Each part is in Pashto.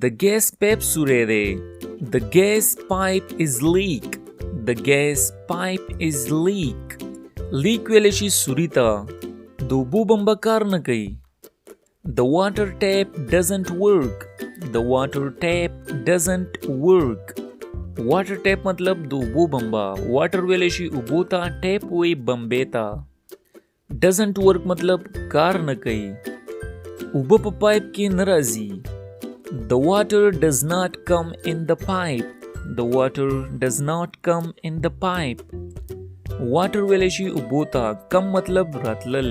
The gas pipe سوری دی. The gas pipe is leak. The gas pipe is leak. لیک ویلی شي سوری ته. د اوبو بمبه کار نه کوي. The water tap doesn't work. The water tap doesn't work. water tap مطلب د اوبو بمبه. water ویلی شي اوبو ته، tap وی بمبې ته. doesn't work مطلب کار نه کوي. اوبه په پایپ کې نه راځي. The water does not come in the pipe. The water does not come in the pipe. water ویلی شي اوبو ته، کم مطلب راتلل.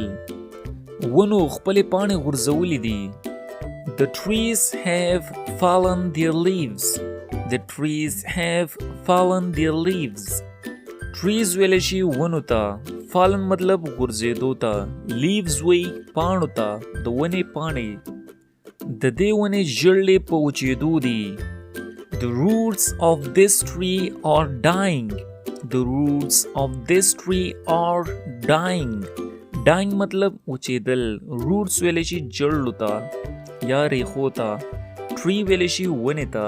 ونو خپلې پاڼې غورځولې دي. The trees have fallen their leaves. The trees have fallen their leaves. trees ویلی شي ونو ته، fallen مطلب غورځېدو ته، leaves وی پاڼو ته، د ونې پاڼې. د دې ونې ژړلې په وچېدو دي. The roots of this tree are dying. The roots of this tree are dying. dying مطلب وچېدل. roots ویلی شي جړلو ته یا ریښو ته. tree ویلی شي ونې ته.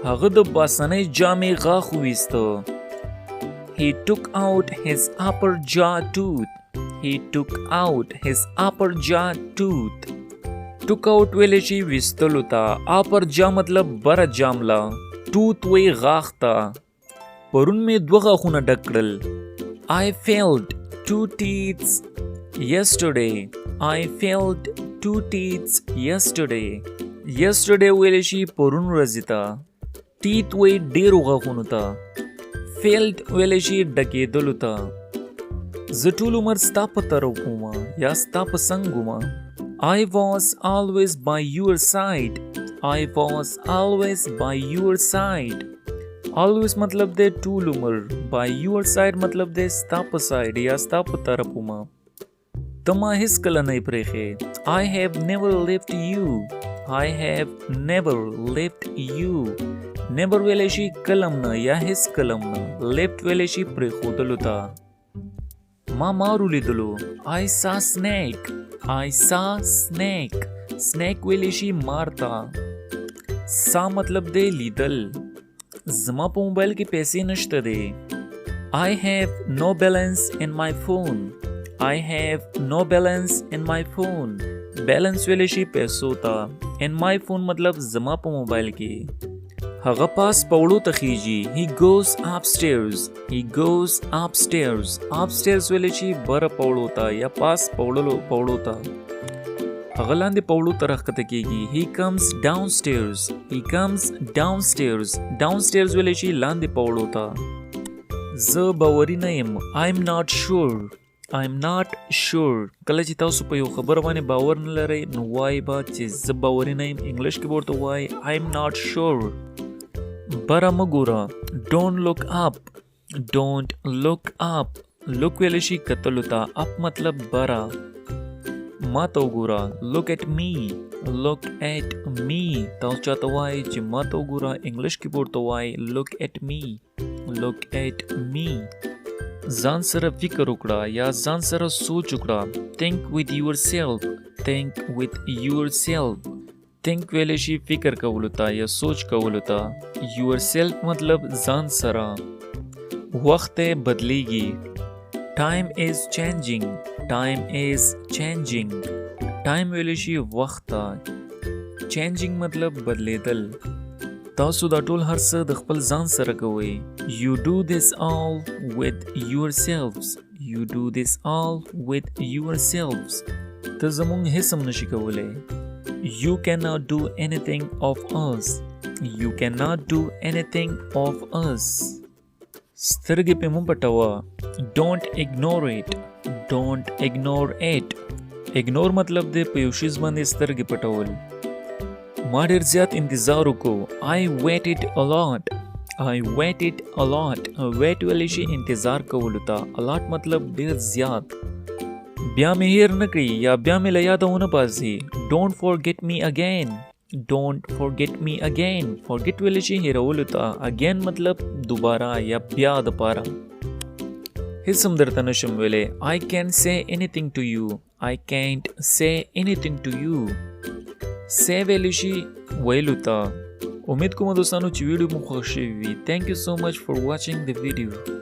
هغه د باسنۍ جامې غاښ وویسته. He took out his upper jaw tooth. He took out his upper jaw tooth. took out ویلی شي ویستلو ته. upper jaw مطلب بره جامله. tooth وی غاښ ته. پرون مې 2 غاښونه ډک کړل. I felt 2 teeth yesterday. I felt 2 teeth yesterday. yesterday ویلی شي پرون ورځې ته. teeth وی ډیرو غاښونو ته. felt ویلی شي ډکېدلو ته. زه ټول عمر ستا په طرف وم یا ستا په څنګ وم. I was always by your side. I was always by your side. always مطلب دی ټول عمر. by your side مطلب دی ستا په سایډ یا ستا په طرف وم. ته ما هیڅکله نه پرېښې. I have never left you. I have never left you. never ویلی شي کلم نه یا هیڅ کلم نه. left ویلی شي پرېښودلو ته. ما مار ولیدلو. I saw snake. I saw snake. snake ویلی شي مار ته. سا مطلب دی لیدل. زما په موبایل کې پیسې نشته دی. I have no balance in my phone. I have no balance in my phone. balance ویلی شي پیسو ته. in my phone مطلب زما په موبایل کې. هغه پاس پوړو ته خیږي. He goes upstairs. He goes upstairs. upstairs ویلی شي بره پوړو ته یا پاس پوړو ته. هغه لاندې پوړو ته راښکته کیږي. He comes downstairs. He comes downstairs. downstairs ویلی شي لاندې پوړو ته. زه باوري نه یم. I'm not sure. I'm not sure. کله چې تاسو په یو خبره باندې باور نه لرئ نو وایي به چې زه باوري نه یم. انګلیش کې ورته وایي I'm not sure. بره مه ګوره. Don't look up. Don't look up. look ویلی شي کتلو ته. up مطلب بره. ما ته وګوره. look at me. look at me. تاسو چاته وایي چې ما ته وګوره. انګلیش کې ورته وایي look at me. look at me. ځان سره فکر وکړه یا ځان سره سوچ وکړه. think with yourself. think with yourself. think ویلی شي فکر کولو ته یا سوچ کولو ته. yourself مطلب ځان سره. وخت بدلیږي. time is changing. time is changing. time ویلی شي وخت ته. changing مطلب بدلیدل. تاسو دا ټول هر څه د خپل ځان سره کوئ. You do this all with yourselves. You do this all with yourselves. ته زمونږ هیڅ هم نشي کولی. You cannot do anything of us. You cannot do anything of us. سترګې په مو پټوه. Don't ignore it. Don't ignore it. ignore مطلب دی په یو شیز باندې سترګې پټول. ما ډېر زیات انتظار وکړو. I waited a lot. I waited a lot. wait ویلی شي انتظار کولو ته. a lot مطلب ډېر زیات. بیا مې هیر نه کړي یا بیا مې له یاده ونه باسي. Don't forget me again. Don't forget me again. forget ویلی شي هیرولو ته. again مطلب دوباره یا بیا د پاره. هیڅ هم درته نشم ویلی. I can't say anything to you. I can't say anything to you. say ویلی شي ویلو ته. امید کوم دوستانو چې ویډیو مو خوښ شوی وي. Thank you so much for watching the video.